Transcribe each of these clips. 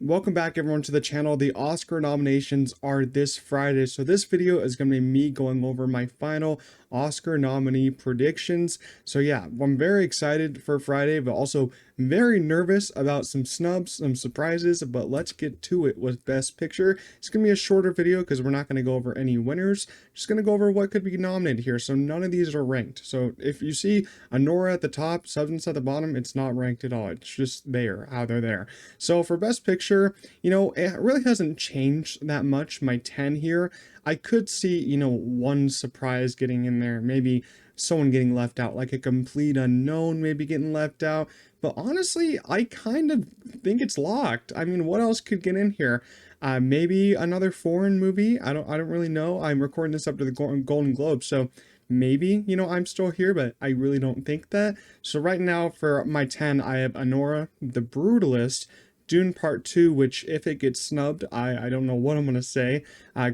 Welcome back everyone to the channel. The Oscar nominations are this Friday, so this video is going to be me going over my final Oscar nominee predictions. So yeah, I'm very excited for Friday, but also very nervous about some snubs, some surprises, but let's get to it with Best Picture. It's going to be a shorter video because we're not going to go over any winners, just going to go over what could be nominated here. So none of these are ranked. So if you see Anora at the top, Substance at the bottom, it's not ranked at all. It's just there, how they're there. So for Best Picture, it really hasn't changed that much, my 10 here. I could see, one surprise getting in there, maybe someone getting left out, like a complete unknown maybe getting left out. But honestly, I kind of think it's locked. I mean, what else could get in here? Maybe another foreign movie. I don't really know. I'm recording this up to the Golden Globe, so maybe, I'm still here, but I really don't think that. So right now for my 10, I have Anora, The Brutalist, Dune Part 2, which if it gets snubbed, I don't know what I'm going to say.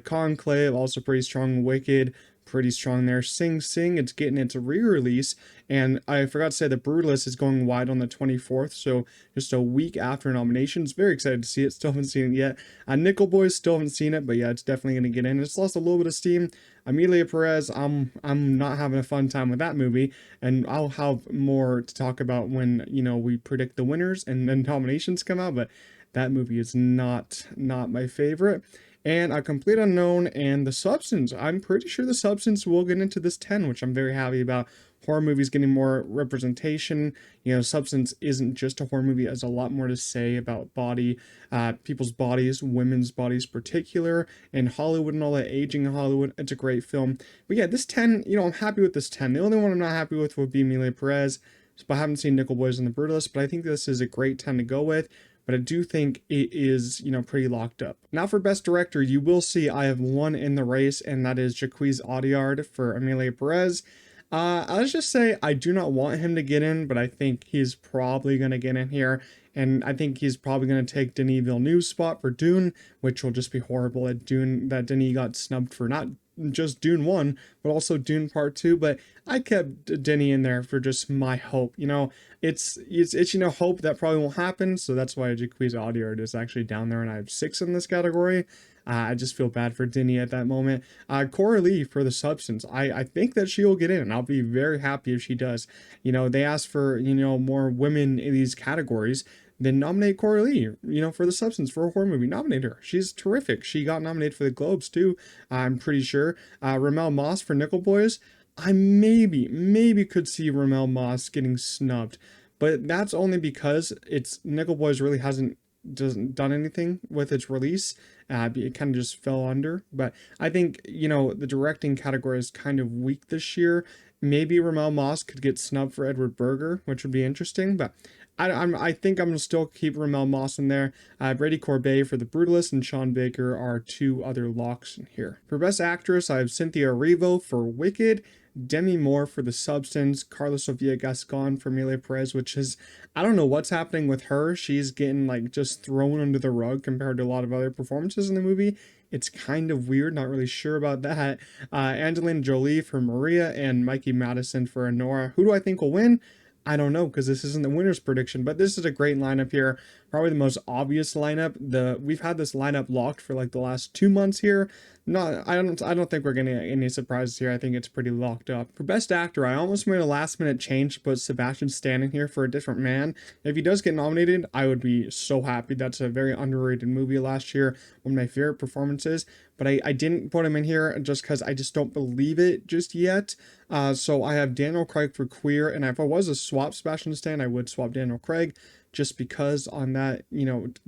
Conclave, also pretty strong. Wicked, pretty strong there. Sing Sing, it's getting its re-release. And I forgot to say the Brutalist is going wide on the 24th, so just a week after nominations. Very excited to see it. Still haven't seen it yet. Nickel Boys, still haven't seen it, but yeah, it's definitely going to get in. It's lost a little bit of steam. Amelia Perez, I'm not having a fun time with that movie, and I'll have more to talk about when we predict the winners and then nominations come out. But that movie is not my favorite. And A Complete Unknown and The Substance. I'm pretty sure The Substance will get into this 10, which I'm very happy about. Horror movies getting more representation. Substance isn't just a horror movie. It has a lot more to say about people's bodies, women's bodies particular, and Hollywood and all that aging in Hollywood. It's a great film. But yeah, this 10, I'm happy with this 10. The only one I'm not happy with would be Amelia Perez, but I haven't seen Nickel Boys and The Brutalist, but I think this is a great 10 to go with. But I do think it is, pretty locked up. Now for Best Director, you will see I have one in the race, and that is Jacques Audiard for Amelia Perez. Let's just say I do not want him to get in, but I think he's probably going to get in here. And I think he's probably going to take Denis Villeneuve's spot for Dune, which will just be horrible that Denis got snubbed for not just Dune 1, but also Dune Part 2. But I kept Denis in there for just my hope. It's hope that probably won't happen. So that's why Jacques Audiard is actually down there, and I have 6 in this category. I just feel bad for Denis at that moment. Coralie for The Substance. I think that she will get in, and I'll be very happy if she does. They asked for, more women in these categories. Then nominate Coralie, for The Substance, for a horror movie. Nominate her. She's terrific. She got nominated for the Globes, too, I'm pretty sure. Ramel Moss for Nickel Boys. I maybe could see Ramel Moss getting snubbed. But that's only because Nickel Boys really hasn't done anything with its release. It kind of just fell under. But I think, the directing category is kind of weak this year. Maybe Ramel Moss could get snubbed for Edward Berger, which would be interesting. But I think I'm going to still keep Ramel Moss in there. Brady Corbet for The Brutalist and Sean Baker are 2 other locks in here. For Best Actress, I have Cynthia Erivo for Wicked, Demi Moore for The Substance, Carla Sofia Gascon for Amelia Perez, which is, I don't know what's happening with her. She's getting just thrown under the rug compared to a lot of other performances in the movie. It's kind of weird, not really sure about that. Angelina Jolie for Maria and Mikey Madison for Anora. Who do I think will win? I don't know, because this isn't the winner's prediction, but this is a great lineup here. Probably the most obvious lineup. We've had this lineup locked for the last 2 months here. I don't think we're getting any surprises here. I think it's pretty locked up. For Best Actor, I almost made a last minute change to put Sebastian Stan in here for A Different Man. If he does get nominated, I would be so happy. That's a very underrated movie last year. One of my favorite performances. But I didn't put him in here just because I just don't believe it just yet. So I have Daniel Craig for Queer, and if I was to swap Sebastian Stan, I would swap Daniel Craig, just because on that,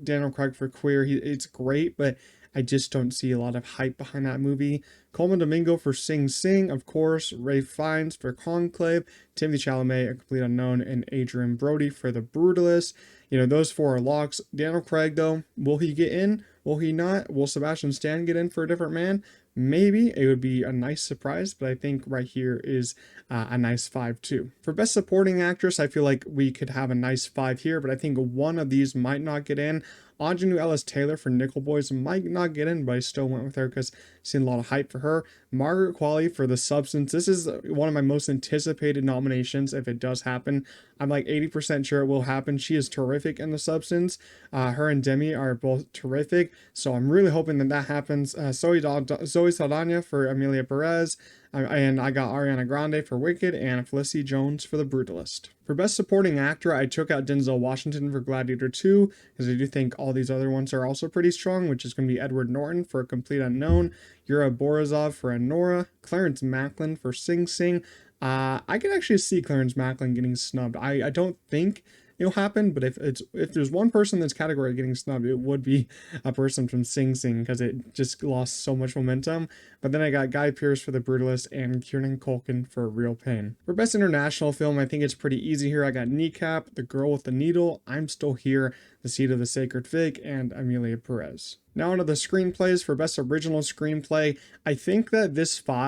Daniel Craig for Queer, it's great, but I just don't see a lot of hype behind that movie. Coleman Domingo for Sing Sing, of course. Ralph Fiennes for Conclave. Timothy Chalamet, A Complete Unknown, and Adrian Brody for The Brutalist. Those 4 are locks. Daniel Craig, though, will he get in? Will he not? Will Sebastian Stan get in for A Different Man? Maybe. It would be a nice surprise, but I think right here is a nice 5 too. For Best Supporting Actress, I feel like we could have a nice 5 here, but I think one of these might not get in. Aunjanue Ellis-Taylor for Nickel Boys might not get in, but I still went with her because seen a lot of hype for her. Margaret Qualley for The Substance. This is one of my most anticipated nominations if it does happen. I'm like 80% sure it will happen. She is terrific in The Substance. Her and Demi are both terrific, so I'm really hoping that that happens. Zoe Saldana for Amelia Perez, and I got Ariana Grande for Wicked and Felicity Jones for The Brutalist. For Best Supporting Actor, I took out Denzel Washington for Gladiator 2 because I do think all these other ones are also pretty strong, which is going to be Edward Norton for A Complete Unknown, Yura Borazov for Anora, Clarence Macklin for Sing Sing. I can actually see Clarence Macklin getting snubbed. I don't think it'll happen, but if there's one person in this category getting snubbed, it would be a person from Sing Sing because it just lost so much momentum. But then I got Guy Pearce for The Brutalist and Kieran Culkin for Real Pain. For Best International Film, I think it's pretty easy here. I got Kneecap, The Girl with the Needle, I'm Still Here, The Seed of the Sacred Fig, and Amelia Perez. Now onto the screenplays. For Best Original Screenplay, I think that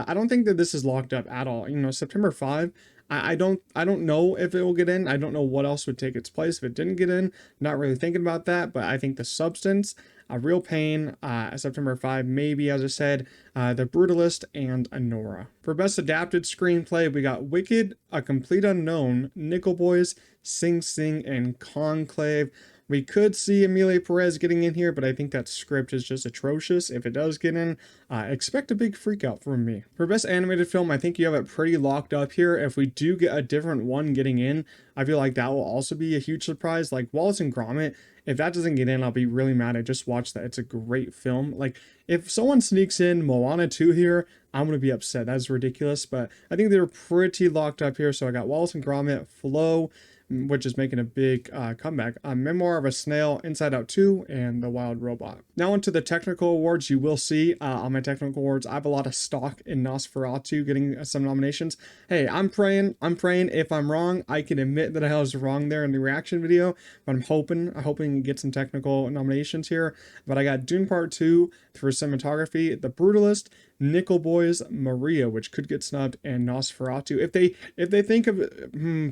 I don't think that this is locked up at all. September 5, I don't know if it will get in. I don't know what else would take its place if it didn't get in. Not really thinking about that, but I think The Substance, Real Pain, September 5, maybe, as I said, The Brutalist, and Anora. For Best Adapted Screenplay, we got Wicked, A Complete Unknown, Nickel Boys, Sing Sing, and Conclave. We could see Amelia Perez getting in here, but I think that script is just atrocious. If it does get in, expect a big freak out from me. For Best Animated Film, I think you have it pretty locked up here. If we do get a different one getting in, I feel like that will also be a huge surprise. Like Wallace and Gromit, if that doesn't get in, I'll be really mad. I just watched that. It's a great film. Like, if someone sneaks in Moana 2 here, I'm going to be upset. That's ridiculous, but I think they're pretty locked up here. So I got Wallace and Gromit, Flow, which is making a big comeback, Memoir of a Snail, Inside Out 2, and The Wild Robot. Now onto the technical awards. You will see on my technical awards, I have a lot of stock in Nosferatu getting some nominations. Hey, I'm praying if I'm wrong, I can admit that I was wrong there in the reaction video, but I'm hoping to get some technical nominations here. But I got Dune Part 2 for cinematography, The Brutalist, Nickel Boys, Maria, which could get snubbed, and Nosferatu. If they think of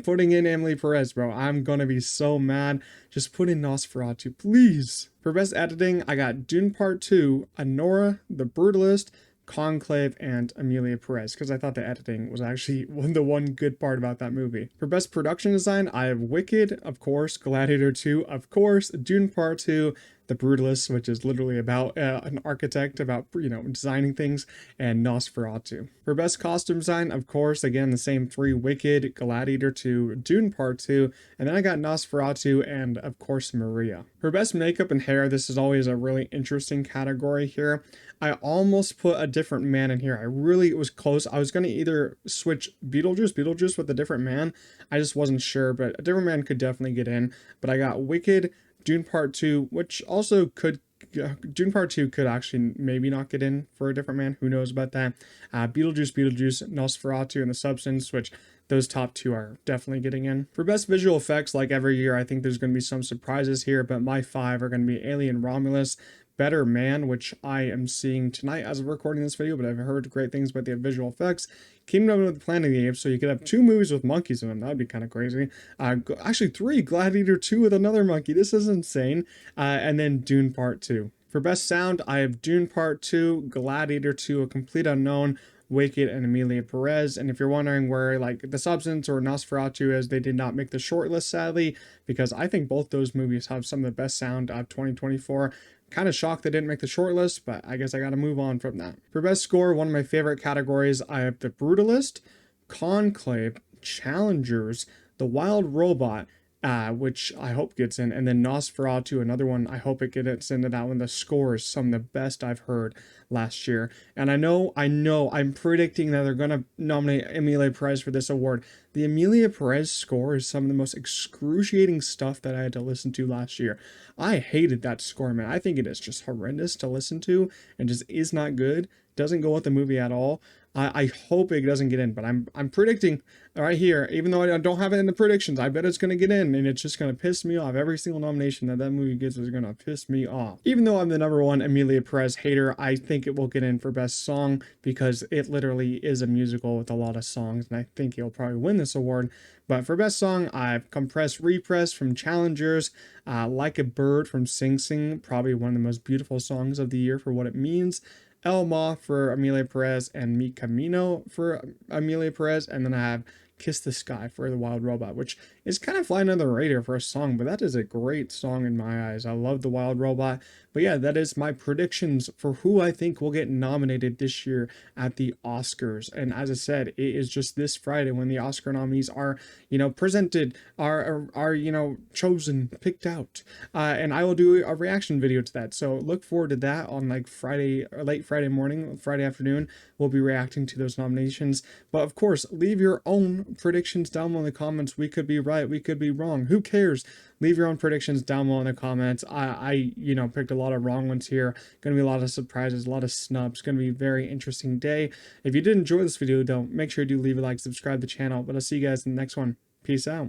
putting in Emily Perez, bro, I'm gonna be so mad. Just put in Nosferatu, please. For Best Editing, I got Dune Part 2, Anora, The Brutalist, Conclave, and Amelia Perez, because I thought the editing was actually the one good part about that movie. For Best Production Design, I have Wicked, of course, Gladiator 2, of course, Dune Part 2, The Brutalist, which is literally about an architect, about, designing things, and Nosferatu. For Best Costume Design, of course, again, the same three: Wicked, Gladiator 2, Dune Part 2, and then I got Nosferatu, and of course, Maria. For Best Makeup and Hair, this is always a really interesting category here. I almost put A Different Man in here. It was close. I was going to either switch Beetlejuice with A Different Man. I just wasn't sure, but A Different Man could definitely get in. But I got Wicked, Dune Part 2, which also could... Dune Part 2 could actually maybe not get in for A Different Man. Who knows about that? Beetlejuice, Nosferatu, and The Substance, which those top two are definitely getting in. For Best Visual Effects, like every year, I think there's going to be some surprises here, but my 5 are going to be Alien Romulus, Better Man, which I am seeing tonight as of recording this video, but I've heard great things about the visual effects. Kingdom of the Planet of the Apes, so you could have 2 movies with monkeys in them. That would be kind of crazy. Actually 3, Gladiator 2 with another monkey. This is insane. And then Dune Part 2. For Best Sound, I have Dune Part 2, Gladiator 2, A Complete Unknown, Wicked, and Amelia Perez. And if you're wondering where like The Substance or Nosferatu is, they did not make the shortlist, sadly, because I think both those movies have some of the best sound of 2024. Kind of shocked they didn't make the shortlist, but I guess I gotta move on from that. For Best Score, one of my favorite categories, I have The Brutalist, Conclave, Challengers, The Wild Robot, which I hope gets in, and then Nosferatu, another one. I hope it gets into that one. The score is some of the best I've heard last year, and I know I'm predicting that they're gonna nominate Amelia Perez for this award. The Amelia Perez score is some of the most excruciating stuff that I had to listen to last year. I hated that score, man. I think it is just horrendous to listen to and just is not good. Doesn't go with the movie at all. I hope it doesn't get in, but I'm predicting right here, even though I don't have it in the predictions, I bet it's going to get in, and it's just going to piss me off. Every single nomination that movie gets is going to piss me off. Even though I'm the number one Amelia Perez hater, I think it will get in for best song because it literally is a musical with a lot of songs, and I think it'll probably win this award. But for best song, I've Compress Repress from Challengers, Like a Bird from Sing Sing, probably one of the most beautiful songs of the year for what it means. El Ma for Amelia Perez, and Mi Camino for Amelia Perez, and then I have Kiss the Sky for The Wild Robot, which is kind of flying under the radar for a song, but that is a great song in my eyes. I love The Wild Robot. But yeah, that is my predictions for who I think will get nominated this year at the Oscars. And as I said, it is just this Friday when the Oscar nominees are, presented, are chosen, picked out. And I will do a reaction video to that. So look forward to that on like Friday, or late Friday morning, Friday afternoon. We'll be reacting to those nominations. But of course, leave your own predictions down below in the comments. We could be right, we could be wrong. Who cares? Leave your own predictions down below in the comments. I picked a lot of wrong ones here. Gonna be a lot of surprises, a lot of snubs. Gonna be a very interesting day. If you did enjoy this video, though, make sure you do leave a like, subscribe to the channel. But I'll see you guys in the next one. Peace out.